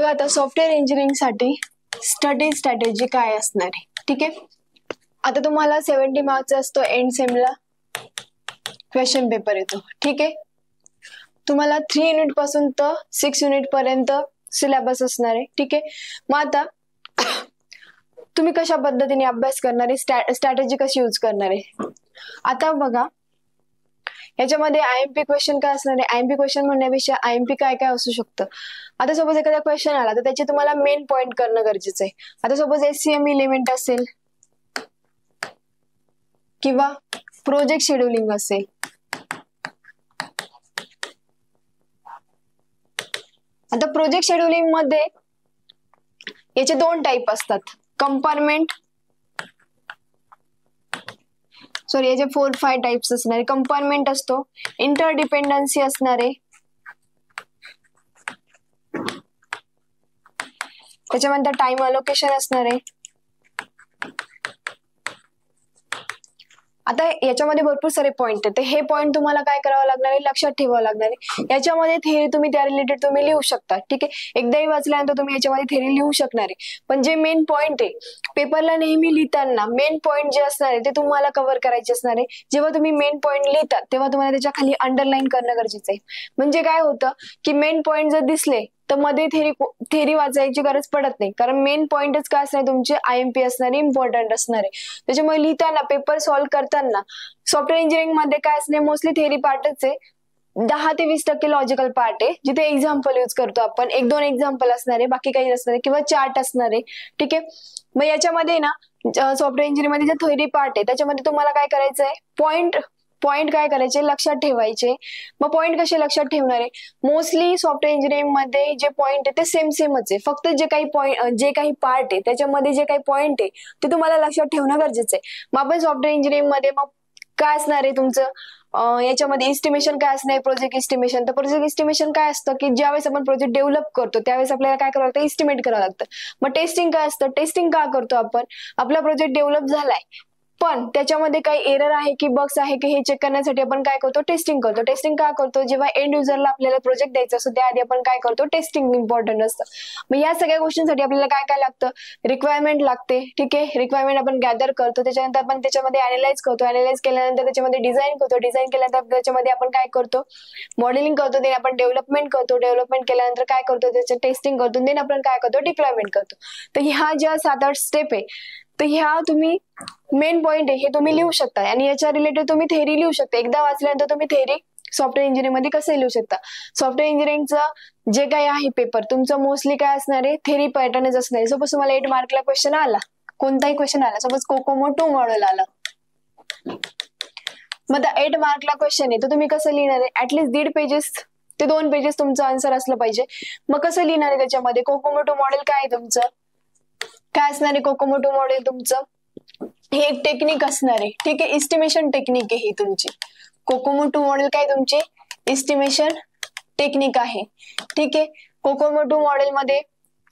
बघा आता software engineering साठी स्टडी स्ट्रॅटेजी काय असणार आहे. ठीक आहे, आता तुम्हाला 70 मार्क्स असतो एंड सेमला क्वेश्चन पेपर येतो. ठीक आहे, तुम्हाला 3 युनिट पासून तर 6 युनिट पर्यंत सिलेबस असणार आहे. ठीक आहे, मग आता तुम्ही कशा पद्धतीने अभ्यास करणार आहे, स्ट्रॅटेजी कशी यूज करणार आहे. आता बघा याच्यामध्ये आयएमपी क्वेश्चन काय असणार आहे. आयएमपी क्वेश्चन म्हणण्यापेक्षा आयएमपी काय काय असू शकतं. आता सपोज एखादा क्वेश्चन आला तर त्याचे तुम्हाला मेन पॉइंट करणं गरजेचं आहे. आता सपोज एससीएम इलिमेंट असेल किंवा प्रोजेक्ट शेड्यूलिंग असेल, आता प्रोजेक्ट शेड्यूलिंग मध्ये याचे 2 टाइप असतात. कंपार्टमेंट याचे 4-5 टाइप्स असणारे. कंपार्टमेंट असतो, इंटरडिपेंडन्सी असणारे, त्याच्यानंतर टाइम अलोकेशन असणारे. आता याच्यामध्ये भरपूर सारे पॉइंट आहेत. हे पॉइंट तुम्हाला काय करावं लागणार आहे, लक्षात ठेवावं लागणार आहे. याच्यामध्ये थेअरी तुम्ही त्या रिलेटेड तुम्ही लिहू शकता. ठीक आहे, एकदाही वाचल्यानंतर तुम्ही याच्यामध्ये थेअरी लिहू शकणार आहे. पण जे मेन पॉइंट आहे पेपरला नेहमी लिहिताना मेन पॉइंट जे असणार आहे ते तुम्हाला कव्हर करायचे असणार आहे. जेव्हा तुम्ही मेन पॉइंट लिहितात तेव्हा तुम्हाला त्याच्या खाली अंडरलाईन करणं गरजेचं आहे. म्हणजे काय होतं की मेन पॉइंट जर दिसले तर मध्ये थेरी वाचायची गरज पडत नाही, कारण मेन पॉइंटच काय असणार तुमचे आयएमपी असणारे, इम्पॉर्टंट असणार आहे. त्याच्यामुळे लिहिताना पेपर सॉल्व्ह करताना सॉफ्टवेअर इंजिनिअरिंग मध्ये काय असणे मोस्टली थेरी पार्टच आहे. 10 ते 20% लॉजिकल पार्ट आहे, जिथे एक्झाम्पल यूज करतो आपण. 1-2 एक्झाम्पल असणार आहे, बाकी काही नसणार आहे, किंवा चार्ट असणार आहे. ठीक आहे, मग याच्यामध्ये ना सॉफ्टवेअर इंजिनिअरिंग मध्ये जे थेरी पार्ट आहे त्याच्यामध्ये तुम्हाला काय करायचं आहे, पॉइंट काय करायचे, लक्षात ठेवायचे. मग पॉइंट कसे लक्षात ठेवणार आहे, मोस्टली सॉफ्टवेअर इंजिनिअरिंग मध्ये जे पॉइंट आहे ते सेमच आहे. फक्त जे काही पार्ट आहे त्याच्यामध्ये जे काही पॉइंट आहे ते तुम्हाला लक्षात ठेवणं गरजेचं आहे. मग आपण सॉफ्टवेअर इंजिनिअरिंग मध्ये मग काय असणार आहे तुमचं याच्यामध्ये इस्टिमेशन काय असणार आहे, प्रोजेक्ट इस्टिमेशन. तर प्रोजेक्ट इस्टिमेशन काय असतं की ज्यावेळेस आपण प्रोजेक्ट डेव्हलप करतो त्यावेळेस आपल्याला काय करावं लागतं, इस्टिमेट करावं लागतं. मग टेस्टिंग काय असतं, टेस्टिंग का करतो आपण, आपला प्रोजेक्ट डेव्हलप झालाय पण त्याच्यामध्ये काही एरर आहे की बग्स आहे की हे चेक करण्यासाठी आपण काय करतो, टेस्टिंग करतो. टेस्टिंग का करतो, जेव्हा एंड युजरला आपल्याला प्रोजेक्ट द्यायचा असतो त्याआधी आपण काय करतो, टेस्टिंग इम्पॉर्टंट असतं. मग या सगळ्या गोष्टींसाठी आपल्याला काय काय लागतं, रिक्वायरमेंट लागते. ठीक आहे, रिक्वायरमेंट आपण गॅदर करतो, त्याच्यानंतर आपण त्याच्यामध्ये अनालाइज करतो, अनालाइज केल्यानंतर त्याच्यामध्ये डिझाईन करतो, डिझाईन केल्यानंतर त्याच्यामध्ये आपण काय करतो, मॉडेलिंग करतो, देन आपण डेव्हलपमेंट करतो, डेव्हलपमेंट केल्यानंतर काय करतो, त्याचं टेस्टिंग करतो, देन आपण काय करतो, डिप्लॉयमेंट करतो. तर ह्या ज्या 7-8 स्टेप आहे तर ह्या तुम्ही मेन पॉइंट आहे हे तुम्ही लिहू शकता आणि याच्या रिलेटेड तुम्ही थेअरी लिहू शकता. एकदा वाचल्यानंतर तुम्ही थेअरी सॉफ्टवेअर इंजिनिअरिंग मध्ये कसं लिहू शकता. सॉफ्टवेअर इंजिनिअरिंगचं जे काही आहे पेपर तुमचं मोस्टली काय असणार आहे, थेअरी पॅटर्नच असणार आहे. सपोज तुम्हाला 8 मार्कला क्वेश्चन आला, कोणताही क्वेश्चन आला, सपोज कोकोमो 2 मॉडेल आला, मग 8 मार्कला क्वेश्चन आहे तर तुम्ही कसं लिहिणार आहे, ऍटलीस्ट 1.5 पेजेस ते 2 पेजेस तुमचं आन्सर असलं पाहिजे. मग कसं लिहिणार आहे त्याच्यामध्ये, कोकोमो 2 मॉडेल काय आहे तुमचं, काय असणार आहे कोकोमो 2 मॉडेल तुमचं, हे एक टेक्निक असणार आहे. ठीक आहे, इस्टिमेशन टेक्निक आहे ही तुमची. कोकोमो 2 मॉडेल काय तुमची इस्टिमेशन टेक्निक आहे. ठीक आहे, कोकोमो 2 मॉडेल मध्ये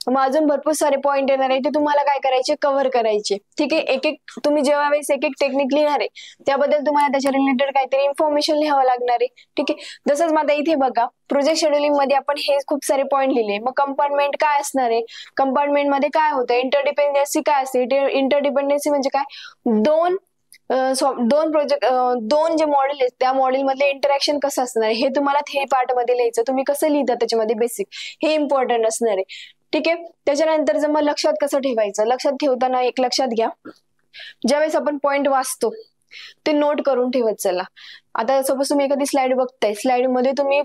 मग अजून भरपूर सारे पॉइंट येणार आहे ते तुम्हाला काय करायचे, कव्हर करायचे. ठीक आहे, एक तुम्ही जेव्हा वेळेस एक टेक्निक लिहिणार आहे त्याबद्दल तुम्हाला त्याच्या रिलेटेड काहीतरी इन्फॉर्मेशन लिहावं लागणार आहे. ठीक आहे, जसंच माझा इथे बघा प्रोजेक्ट शेड्युलिंग मध्ये आपण हे खूप सारे पॉइंट लिहिले. मग कंपार्टमेंट काय असणार आहे, कंपार्टमेंट मध्ये काय होतं, इंटरडिपेंडन्सी काय असते, इंटरडिपेंडन्सी म्हणजे काय, दोन जे मॉडेल आहेत त्या मॉडेल मधले इंटरॅक्शन कसं असणार हे तुम्हाला थेअरी पार्ट मध्ये लिहायचं. तुम्ही कसं लिहिता त्याच्यामध्ये बेसिक हे इम्पॉर्टंट असणार आहे. ठीक आहे, त्याच्यानंतर जर मग लक्षात कसं ठेवायचं, लक्षात ठेवताना एक लक्षात घ्या, ज्यावेळेस आपण पॉइंट वाचतो ते नोट करून ठेवत चला. आता सपोज तुम्ही एखादी स्लाइड बघताय, स्लाइड मध्ये तुम्ही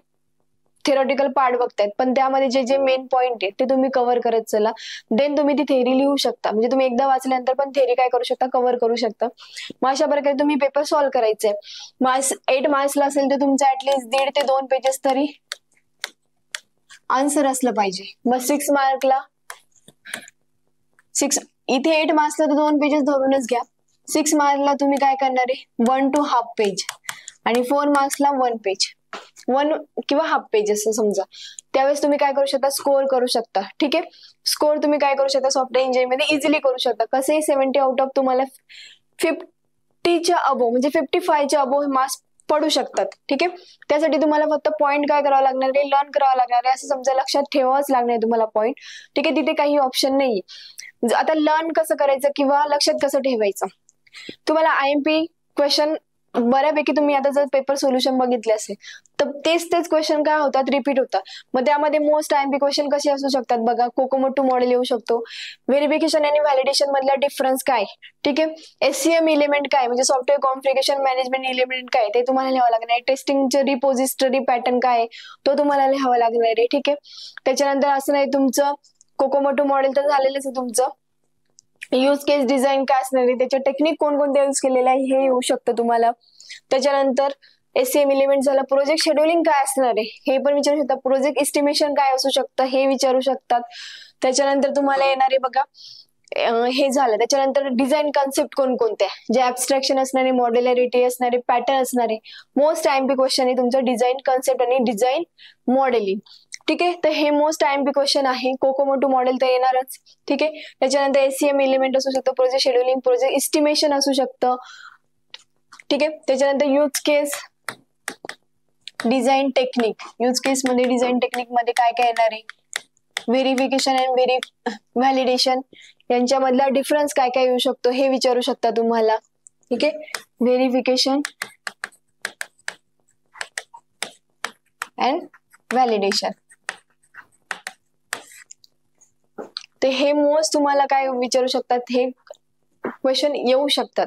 थेरॉटिकल पार्ट बघतायत पण त्यामध्ये जे जे मेन पॉइंट आहे ते तुम्ही कव्हर करत चला. देन तुम्ही ती थेअरी लिहू शकता, म्हणजे तुम्ही एकदा वाचल्यानंतर पण थेअरी काय करू शकता, कव्हर करू शकता. मग अशा प्रकारे तुम्ही पेपर सॉल्व्ह करायचे. 8 मार्क्सला असेल तर तुमचं ऍटलीस्ट 1.5 ते 2 पेजेस तरी आन्सर असलं पाहिजे. मग 6 मार्कला इथे 8 मार्क्सला तर 2 पेजेस धरूनच घ्या. 6 मार्कला तुम्ही काय करणार आहे, 1 to हाफ पेज आणि 4 मार्क्सला 1 पेज, 1 किंवा हाफ पेज असं समजा. त्यावेळेस तुम्ही काय करू शकता, स्कोअर करू शकता. ठीक आहे, स्कोअर तुम्ही काय करू शकता सॉफ्टवेअर इंजिनिअरिंग मध्ये इझिली करू शकता. कसे 70 आउट ऑफ तुम्हाला 50च्या अबो म्हणजे 55च्या अबो मार्क्स पडू शकतात. ठीक आहे, त्यासाठी तुम्हाला फक्त पॉईंट काय करावं लागणार आहे, लर्न करावं लागणार आहे, असं समजा लक्षात ठेवावंच लागणार आहे तुम्हाला पॉईंट. ठीक आहे, तिथे काही ऑप्शन नाही. आता लर्न कसं करायचं किंवा लक्षात कसं ठेवायचं, तुम्हाला IMP क्वेश्चन बऱ्यापैकी तुम्ही आता जर पेपर सोल्युशन बघितले असेल तर तेच क्वेश्चन काय होतात, रिपीट होतात. मग त्यामध्ये मोस्ट IMP क्वेश्चन कसे असू शकतात बघा, कोकोमो 2 मॉडेल येऊ शकतो, व्हेरिफिकेशन आणि व्हॅलिडेशन मधला डिफरन्स काय, ठीक आहे, SCM एलिमेंट काय म्हणजे सॉफ्टवेअर कॉन्फिगरेशन मॅनेजमेंट एलिमेंट काय ते तुम्हाला लिहावं लागणार आहे, टेस्टिंगचे रिपोजिटरी पॅटर्न काय तो तुम्हाला लिहावा लागणार आहे. ठीक आहे, त्याच्यानंतर असं नाही तुमचं कोकोमो 2 मॉडेल तर झालेलंच आहे तुमचं, यूज केस डिझाईन काय असणार आहे, त्याचे टेक्निक कोणकोणते यूज केलेले आहे हे येऊ शकतं तुम्हाला. त्याच्यानंतर SCM एलिमेंट झाला, प्रोजेक्ट शेड्युलिंग काय असणार आहे हे पण विचारू शकतात, प्रोजेक्ट एस्टिमेशन काय असू शकतं हे विचारू शकतात. त्याच्यानंतर तुम्हाला येणारे बघा हे झालं, त्याच्यानंतर डिझाईन कॉन्सेप्ट कोणकोणते, जे ऍब्स्ट्रॅक्शन असणारे, मॉड्युलॅरिटी असणारे, पॅटर्न असणारे. मोस्ट IMP क्वेश्चन आहे तुमचं डिझाईन कॉन्सेप्ट आणि डिझाईन मॉडेलिंग. ठीक आहे, तर हे मोस्ट IMP क्वेश्चन आहे, कोकोमो 2 मॉडेल तर येणारच. ठीक आहे, त्याच्यानंतर SCM एलिमेंट असू शकतं, प्रोजेक्ट शेड्युलिंग, प्रोजेक्ट एस्टिमेशन असू शकतं. ठीक आहे, त्याच्यानंतर यूज केस डिझाईन टेक्निक, यूज केस मध्ये डिझाईन टेक्निक मध्ये काय काय येणार आहे, व्हेरिफिकेशन अँड व्हॅलिडेशन यांच्यामधला डिफरन्स काय काय येऊ शकतो हे विचारू शकता तुम्हाला. ठीक आहे, व्हेरिफिकेशन अँड व्हॅलिडेशन, ते हे मोस्ट तुम्हाला काय विचारू शकतात, हे क्वेश्चन येऊ शकतात.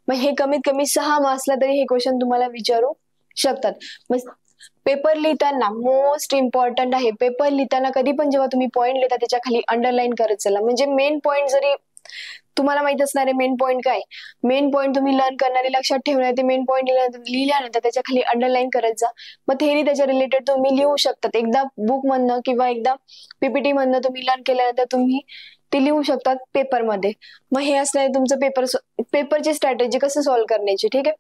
मग हे कमीत कमी 6 मार्क्सला तरी हे क्वेश्चन तुम्हाला विचारू शकतात. मग पेपर लिहिताना मोस्ट इम्पॉर्टंट आहे, पेपर लिहिताना कधी पण जेव्हा तुम्ही पॉईंट लिहिता त्याच्या खाली अंडरलाईन करत चला. म्हणजे मेन पॉईंट जरी तुम्हाला माहित असणार आहे मेन पॉईंट काय, मेन पॉईंट तुम्ही लर्न करणारे लक्षात ठेवणार, ते मेन पॉईंट लिहिल्यानंतर त्याच्या खाली अंडरलाईन करत जा. मग थेरी त्याच्या रिलेटेड तुम्ही लिहू शकतात, एकदा बुक मधनं किंवा एकदा PPT मधनं तुम्ही लर्न केल्यानंतर तुम्ही ते लिहू शकतात पेपरमध्ये. मग हे असणार आहे तुमचं पेपरची स्ट्रॅटेजी कसं सॉल्व्ह करण्याची. ठीक आहे,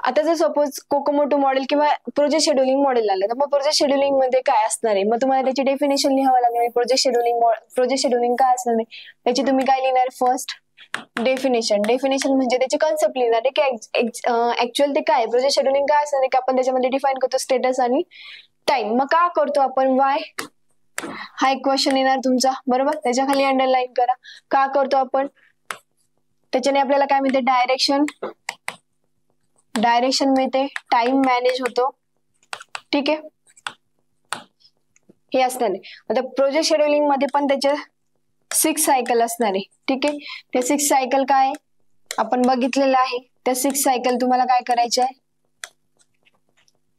आता जर सपोज कोकोमो 2 मॉडेल किंवा प्रोजेक्ट शेड्युलिंग मॉडेल आलं तर मग प्रोजेक्ट शेड्युलिंग मध्ये काय असणार आहे, मग तुम्हाला त्याची डेफिनेशन लिहावं लागणार आहे. प्रोजेक्ट शेड्युलिंग काय असणार आहे त्याची तुम्ही काय लिहिणार, फर्स्ट डेफिनेशन म्हणजे त्याची कॉन्सेप्ट लिहिणार आहे की ऍक्च्युअल ते काय, प्रोजेक्ट शेड्युलिंग काय असणार आहे की आपण त्याच्यामध्ये डिफाईन करतो स्टेटस आणि टाइम. मग का करतो आपण, वाय हा एक क्वेश्चन येणार तुमचा, बरोबर, त्याच्या खाली अंडरलाईन करा. का करतो आपण, त्याच्याने आपल्याला काय मिळते, डायरेक्शन मिळते, टाइम मॅनेज होतो. ठीक आहे, हे असणार आहे. आता प्रोजेक्ट शेड्युलिंग मध्ये पण त्याचे 6 सायकल असणार आहे. ठीक आहे, ते 6 सायकल काय आपण बघितलेलं आहे, त्या 6 सायकल तुम्हाला काय करायचे आहे,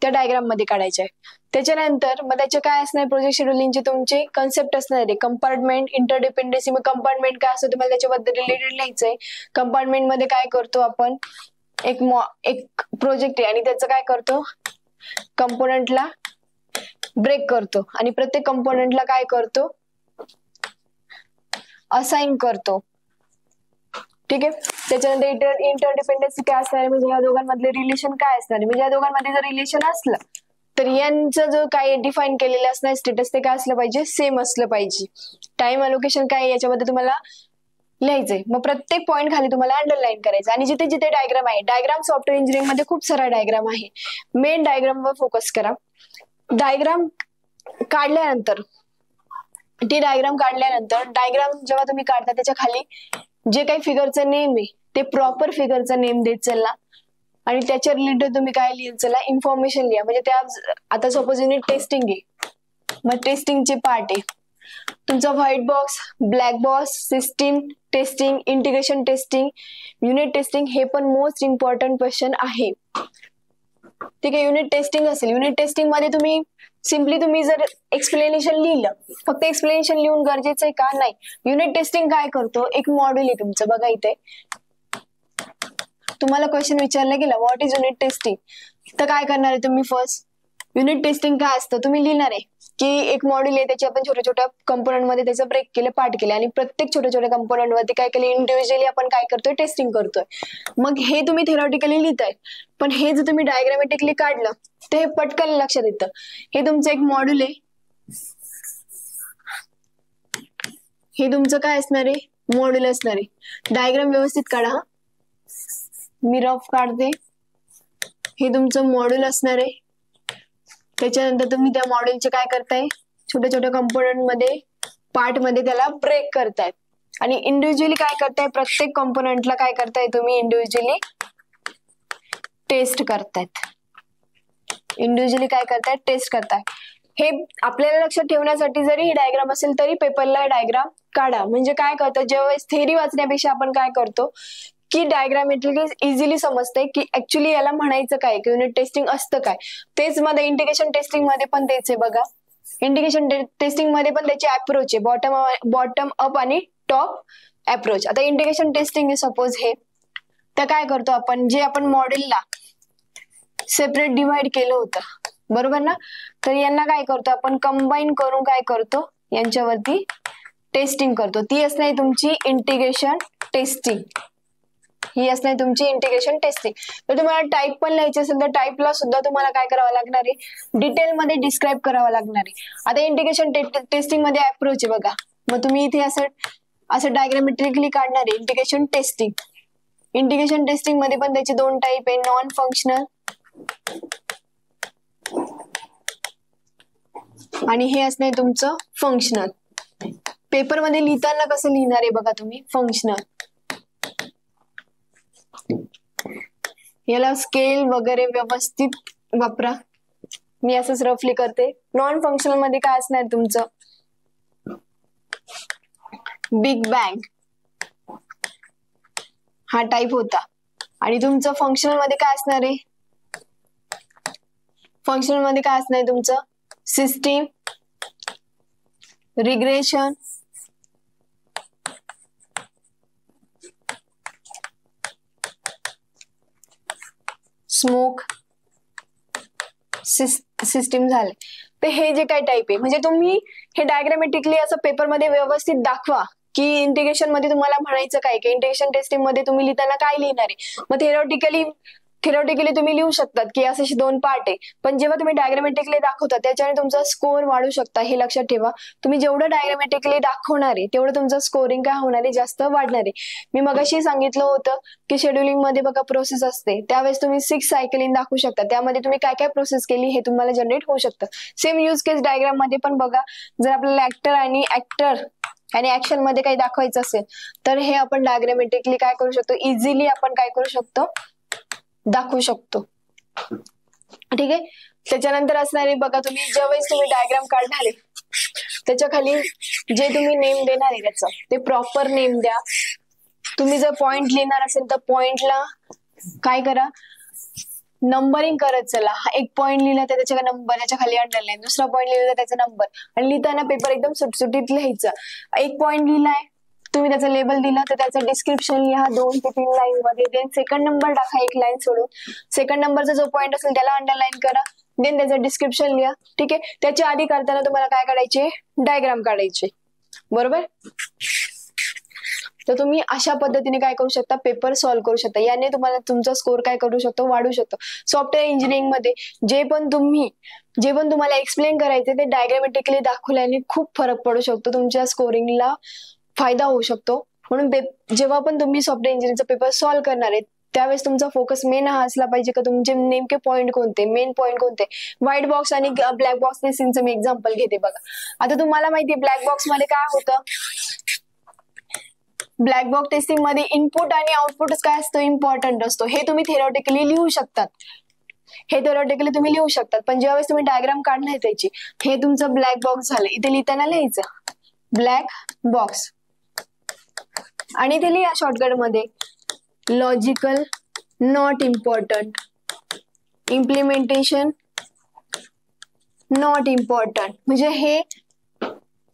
त्या डायग्राम मध्ये काढायचे आहे. त्याच्यानंतर मग त्याचे काय असणार, प्रोजेक्ट शेड्युलिंगचे तुमचे कन्सेप्ट असणार आहे, कंपार्टमेंट, इंटरडिपेंडन्सी. मग कंपार्टमेंट काय असतं तुम्हाला त्याच्याबद्दल रिलेटेड लिहायचंय. कंपार्टमेंट मध्ये काय करतो आपण, एक प्रोजेक्ट आहे आणि त्याचं काय करतो, कंपोनंटला ब्रेक करतो आणि प्रत्येक कंपोनंटला काय करतो, असाइन करतो. ठीक आहे, त्याच्यानंतर इंटरडिपेंडन्सी काय असणार, म्हणजे या दोघांमधले रिलेशन काय असणार, म्हणजे या दोघांमध्ये जर रिलेशन असलं तर यांचं जो काय डिफाईन केलेलं असणार स्टेटस ते काय असलं पाहिजे, सेम असलं पाहिजे. टाइम अलोकेशन काय याच्यामध्ये तुम्हाला लिहायचंय. मग प्रत्येक पॉईंट खाली तुम्हाला अंडरलाईन करायचं. आणि जिथे जिथे डायग्राम आहे, डायग्राम सॉफ्टवेअर इंजिनिअरिंग मध्ये खूप सारा डायग्राम आहे, मेन डायग्राम वर फोकस करा. डायग्राम काढल्यानंतर डायग्राम जेव्हा तुम्ही काढता त्याच्या खाली जे काही फिगरचं नेम आहे ते प्रॉपर फिगरचं नेम देत चला आणि त्याच्या रिलेटेड तुम्ही काय लिहित चला, इन्फॉर्मेशन लिहा. म्हणजे त्या आता सपोज युनिट टेस्टिंग आहे, मग टेस्टिंगचे पार्ट आहे तुमचा white box, black box, system testing, integration testing, unit testing. हे पण मोस्ट इम्पॉर्टंट क्वेश्चन आहे. ठीक आहे, युनिट टेस्टिंग असेल, युनिट टेस्टिंग मध्ये तुम्ही जर एक्सप्लेनेशन लिहिलं, फक्त एक्सप्लेनेशन लिहून गरजेचं आहे का, नाही. युनिट टेस्टिंग काय करतो, एक मॉड्यूल आहे तुमचं, बघा इथे तुम्हाला क्वेश्चन विचारला गेला व्हॉट इज युनिट टेस्टिंग, तर काय करणार आहे तुम्ही, फर्स्ट युनिट टेस्टिंग काय असतं तुम्ही लिहिणार आहे की एक मॉड्यूल आहे, त्याची आपण छोट्या छोट्या कंपोनंट मध्ये त्याचं ब्रेक केलं, पार्ट केले आणि प्रत्येक छोट्या छोट्या कंपोनंट वरती काय केलं, इंडिव्हिज्युअली आपण काय करतोय, टेस्टिंग करतोय. मग हे तुम्ही थेरॉटिकली लिहिताय, पण हे जर तुम्ही डायग्रामॅटिकली काढलं तर हे पटकन लक्षात येतं. हे तुमचं एक मॉड्यूल आहे, हे तुमचं काय असणार आहे, मॉड्यूल असणार आहे. डायग्राम व्यवस्थित काढा, मी रफ काढते. हे तुमचं मॉड्यूल असणार आहे. त्याच्यानंतर तुम्ही त्या मॉड्यूलचे काय करताय, छोट्या छोट्या कंपोनंट मध्ये, पार्ट मध्ये त्याला ब्रेक करतायत आणि इंडिव्हिज्युअली काय करताय, प्रत्येक कंपोनंटला काय करताय तुम्ही इंडिव्हिज्युअली टेस्ट करतायत. इंडिव्हिज्युअली काय करताय, टेस्ट करताय. हे आपल्याला लक्षात ठेवण्यासाठी जरी ही डायग्राम असेल तरी पेपरला डायग्राम काढा. म्हणजे काय करतो, जेव्हा थेरी वाचण्यापेक्षा आपण काय करतो की डायग्राम इझिली समजते की ऍक्च्युली याला म्हणायचं काय, की युनिट टेस्टिंग असतं काय. तेच मध्ये इंटिग्रेशन टेस्टिंग मध्ये पण तेच आहे बघा. इंटिग्रेशन टेस्टिंग मध्ये पण त्याची अप्रोच आहे, बॉटम अप आणि टॉप अप्रोच. आता इंटिग्रेशन टेस्टिंग सपोज हे, तर काय करतो आपण, जे आपण मॉडेलला सेपरेट डिवाइड केलं होतं बरोबर ना, तर यांना काय करतो आपण कंबाईन करून काय करतो, यांच्यावरती टेस्टिंग करतो. ती असणार तुमची इंटिग्रेशन टेस्टिंग. ही असणार तुमची इंटिग्रेशन टेस्टिंग. तर तुम्हाला टाईप पण लिहायची असेल तर टाईपला सुद्धा तुम्हाला काय करावं लागणार आहे, डिटेलमध्ये डिस्क्राईब करावं लागणार आहे. आता इंटिग्रेशन टेस्टिंग मध्ये अप्रोच आहे बघा. मग तुम्ही इथे असं डायग्रामेट्रिकली काढणार आहे इंटिग्रेशन टेस्टिंग. इंटिग्रेशन टेस्टिंग मध्ये पण त्याचे दोन टाईप आहे, नॉन फंक्शनल आणि हे असणार तुमचं फंक्शनल. पेपर मध्ये लिहिताना कसं लिहिणार आहे बघा तुम्ही, फंक्शनल. याला स्केल वगैरे व्यवस्थित वापरा. मी असंच रफली करते. नॉन फंक्शनल मध्ये काय असणार तुमचं, बिग बँग हा टाइप होता. आणि तुमचं फंक्शनल मध्ये काय असणार आहे, फंक्शनल मध्ये काय असणार आहे तुमचं, सिस्टीम, रिग्रेशन, स्मोक, सिस्टीम झाले. तर हे जे काही टाइप आहे, म्हणजे तुम्ही हे डायग्रामेटिकली असं पेपरमध्ये व्यवस्थित दाखवा की इंटिग्रेशन मध्ये तुम्हाला म्हणायचं काय, की इंटिग्रेशन टेस्टिंग मध्ये तुम्ही लिहिताना काय लिहिणार आहे. मग थेरॉटिकली तुम्ही लिहू शकतात की असे दोन पार्ट आहे, पण जेव्हा तुम्ही डायग्रामेटिकली दाखवता त्याच्याने तुमचा स्कोर वाढू शकता. हे लक्षात ठेवा. तुम्ही जेवढं डायग्रामेटिकली दाखवणार आहे तेवढं तुमचं स्कोरिंग काय होणार आहे, जास्त वाढणार आहे. मी मगाशी सांगितलं होतं की शेड्युलिंग मध्ये बघा प्रोसेस असते, त्यावेळेस तुम्ही 6 सायकलिंग दाखवू शकता. त्यामध्ये तुम्ही काय काय प्रोसेस केली हे तुम्हाला जनरेट होऊ शकतं. सेम यूज केस डायग्राम मध्ये पण बघा, जर आपल्याला ऍक्टर आणि ऍक्शन मध्ये काही दाखवायचं असेल तर हे आपण डायग्रामेटिकली काय करू शकतो, इझिली आपण काय करू शकतो, दाखवू शकतो. ठीक आहे. त्याच्यानंतर असणारे बघा, तुम्ही ज्यावेळेस तुम्ही डायग्राम काढणार आहे त्याच्या खाली जे तुम्ही नेम देणार आहे त्याचं ते प्रॉपर नेम द्या. तुम्ही जर पॉइंट लिहिणार असेल तर पॉइंटला काय करा, नंबरिंग करत चला. एक पॉइंट लिहिला तर त्याच्या नंबर, त्याच्या खाली अंडरलाईन. दुसरा पॉइंट लिहिला तर त्याचा नंबर. आणि लिहिताना पेपर एकदम सुटसुटीत लिहायचा. एक पॉइंट लिहिलाय तुम्ही, त्याचं लेबल दिलं तर त्याचं डिस्क्रिप्शन लिहा 2 ते 3 लाईन मध्ये. देन सेकंड नंबर टाका एक लाईन सोडून. सेकंड नंबरचा जो पॉइंट असेल त्याला अंडरलाईन करा. देन त्याचं डिस्क्रिप्शन लिहा. ठीक आहे. त्याच्या आधी करताना तुम्हाला काय काढायचे, डायग्राम काढायचे. बरोबर. तर तुम्ही अशा पद्धतीने काय करू शकता, पेपर सॉल्व्ह करू शकता. याने तुम्हाला तुमचा स्कोर काय करू शकतो, वाढू शकतो. सॉफ्टवेअर इंजिनिअरिंग मध्ये जे पण तुम्हाला एक्सप्लेन करायचे ते डायग्रामेटिकली दाखवल्याने खूप फरक पडू शकतो, तुमच्या स्कोरिंगला फायदा होऊ शकतो. म्हणून जेव्हा पण तुम्ही सॉफ्टवेअर इंजिनिअरिंगचा पेपर सॉल्व्ह करणार आहे त्यावेळेस तुमचा फोकस मेन हा असला पाहिजे की तुमचे नेमके पॉईंट कोणते, मेन पॉईंट कोणते. व्हाईट बॉक्स आणि ब्लॅक बॉक्स टेस्टिंगचं मी एक्झाम्पल घेते बघा. आता तुम्हाला माहितीये ब्लॅक बॉक्स मध्ये काय होतं, ब्लॅक बॉक्स टेस्टिंग मध्ये इनपुट आणि आउटपुट काय असतो, इम्पॉर्टंट असतो. हे तुम्ही थेरॉटिकली लिहू शकतात. तुम्ही लिहू शकतात. पण ज्यावेळेस तुम्ही डायग्राम काढणार त्याची, हे तुमचं ब्लॅक बॉक्स झालं. इथे लिहिताना लिहायचं ब्लॅक बॉक्स आणि इथे लिहा शॉर्टकट मध्ये logical, not important, implementation not important. म्हणजे हे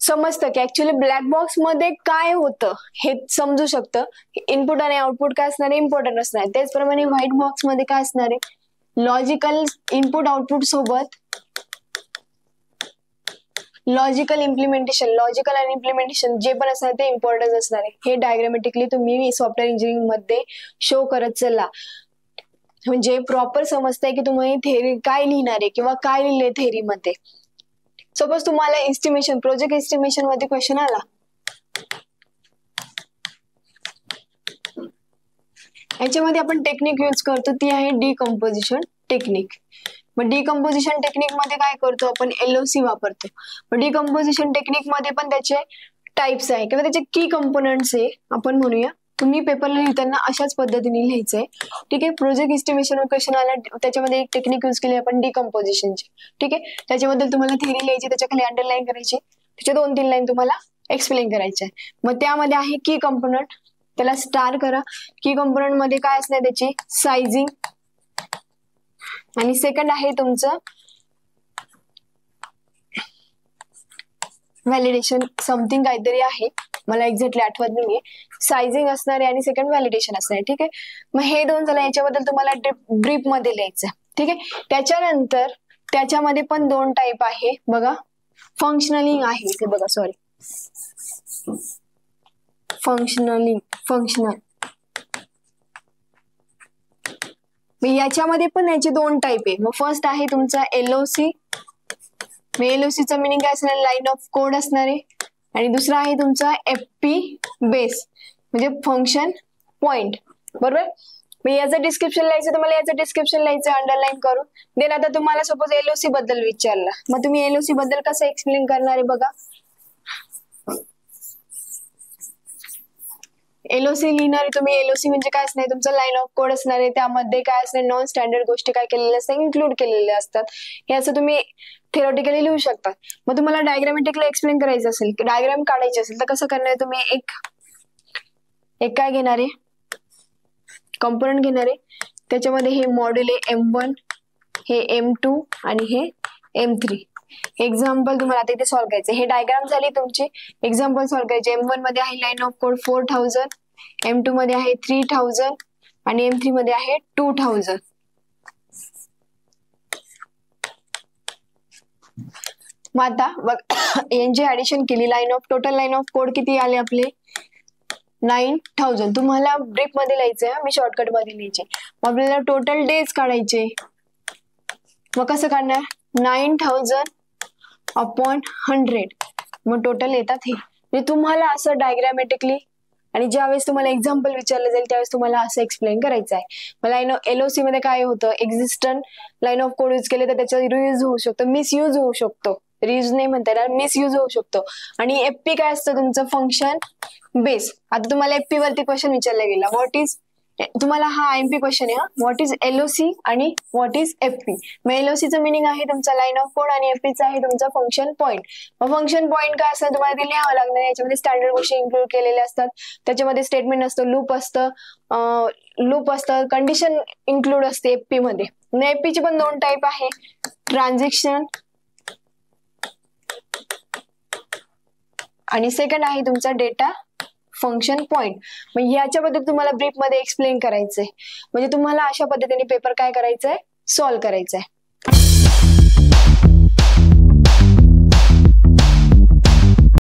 समजतं की ऍक्च्युअली ब्लॅक बॉक्स मध्ये काय होतं हे समजू शकतं. इनपुट आणि आउटपुट काय असणार आहे, इम्पॉर्टंट असणार आहे. त्याचप्रमाणे व्हाईट बॉक्स मध्ये काय असणार आहे, लॉजिकल इनपुट आउटपुट सोबत लॉजिकल आणि इम्प्लिमेंटेशन जे पण असणार ते इम्पॉर्टन्स असणार आहे. हे डायग्रामेटिकली तुम्ही सॉफ्टवेअर इंजिनिअरिंग मध्ये शो करत चला. म्हणजे प्रॉपर समजताय की तुम्ही थेरी काय लिहिणार आहे किंवा काय लिहिले थेरी मध्ये. सपोज तुम्हाला एस्टिमेशन, प्रोजेक्ट एस्टिमेशन मध्ये क्वेश्चन आला, याच्यामध्ये आपण टेक्निक यूज करतो ती आहे डिकम्पोजिशन टेक्निक. मग डिकम्पोजिशन टेक्निक मध्ये काय करतो आपण, LOC वापरतो. मग डिकम्पोजिशन टेक्निक मध्ये पण त्याचे टाइप्स आहे किंवा त्याचे की कंपोनंट्स आहे आपण म्हणूया. तुम्ही पेपरला लिहिताना अशाच पद्धतीने लिहायचंय. ठीक आहे. प्रोजेक्ट एस्टिमेशन क्वेश्चन आला त्याच्यामध्ये एक टेक्निक यूज केली आपण डिकम्पोजिशनची. ठीक आहे. त्याच्याबद्दल तुम्हाला थेरी लिहायची, त्याच्याखाली अंडरलाईन करायची, त्याच्या 2-3 लाईन तुम्हाला एक्सप्लेन करायच्या. मग त्यामध्ये आहे की कंपोनंट, त्याला स्टार करा. की कंपोनंट मध्ये काय असणार त्याची सायझिंग, आणि सेकंड आहे तुमचं व्हॅलिडेशन समथिंग काहीतरी आहे, मला एक्झॅक्टली आठवत नाहीये. सायझिंग असणार आहे आणि सेकंड व्हॅलिडेशन असणार आहे. ठीक आहे. मग हे 2 झालं, याच्याबद्दल तुम्हाला ब्रीफ मध्ये लिहायचं. ठीक आहे. त्याच्यानंतर त्याच्यामध्ये पण 2 टाइप आहे बघा. फंक्शनलिंग आहे इथे बघा, सॉरी फंक्शनल. याच्यामध्ये पण याचे 2 टाइप आहे. मग फर्स्ट आहे तुमचा LOC. LOC चा मिनिंग काय असणार, लाईन ऑफ कोड असणार आहे. आणि दुसरा आहे तुमचा FP बेस म्हणजे फंक्शन पॉइंट. बरोबर. मग याचं डिस्क्रिप्शन लिहायचं, तुम्हाला याचं डिस्क्रिप्शन लिहायचं अंडरलाईन करून. देन आता तुम्हाला सपोज LOC बद्दल विचारला, मग तुम्ही LOC बद्दल कसं एक्सप्लेन करणार आहे बघा. LOC लिहिणार आहे तुम्ही. LOC म्हणजे काय असणार, तुमचं लाईन ऑफ कोड असणार आहे. त्यामध्ये काय असणार, नॉन स्टँडर्ड गोष्टी काय केलेल्या असतात, इन्क्लूड केलेल्या असतात. हे असं तुम्ही थेरोटिकली लिहू शकता. मग तुम्हाला डायग्रामॅटिकली एक्सप्लेन करायचं असेल, डायग्राम काढायची असेल तर कसं करणार, तुम्ही एक काय घेणार आहे, कंपोनंट घेणार आहे. त्याच्यामध्ये हे मॉड्यूल आहे M1, हे M2 आणि हे M3. एक्झाम्पल तुम्हाला आता इथे सॉल्व्ह करायचे. हे डायग्राम झाली तुमची. एक्झाम्पल सॉल्व्ह करायचे. M1 मध्ये आहे लाईन ऑफ कोड 4000, M2 मध्ये आहे 3000 आणि M3 मध्ये आहे 2000. मग आता बघ यांची ऍडिशन केली. टोटल लाईन ऑफ कोड किती आले आपले 9000. तुम्हाला ब्रीफ मध्ये लिहायचंय, मी शॉर्टकट मध्ये लिहायचे. मग आपल्याला टोटल डेज काढायचे. मग कसं काढणार, 9000 अपॉन 100. मग टोटल येतात हे. म्हणजे तुम्हाला असं डायग्रामॅटिकली, आणि ज्यावेळेस तुम्हाला एक्झाम्पल विचारलं जाईल त्यावेळेस तुम्हाला असं एक्सप्लेन करायचं आहे. मग LOC मध्ये काय होतं, existent line of code use केले तर त्याचा रियूज होऊ शकतो, मिसयूज होऊ शकतो. रियूज नाही म्हणता येणार, मिसयूज होऊ शकतो. आणि FP काय असतं तुमचं, फंक्शन बेस. आता तुम्हाला FP वरती क्वेश्चन विचारला गेला, व्हॉट इज, तुम्हाला हा IMP क्वेश्चन आहे, व्हॉट इज LOC आणि व्हॉट इज FP. मग LOC चं मिनिंग आहे तुमचा लाईन ऑफ कोड आणि FP चा आहे तुमचा फंक्शन पॉइंट. मग फंक्शन पॉइंट काय असतं तुम्हाला ते लिहावं लागणार. याच्यामध्ये स्टँडर्ड गोष्टी इन्क्लूड केलेल्या असतात. त्याच्यामध्ये स्टेटमेंट असतं, लूप असतं, कंडिशन इन्क्लूड असते FP मध्ये. FP चे पण 2 टाइप आहे, ट्रान्झॅक्शन आणि सेकंड आहे तुमचा डेटा फंक्शन पॉइंट. मग याच्याबद्दल तुम्हाला ब्रीफ मध्ये एक्सप्लेन करायचंय. म्हणजे तुम्हाला अशा पद्धतीने पेपर काय करायचंय, सॉल्व्ह करायचंय.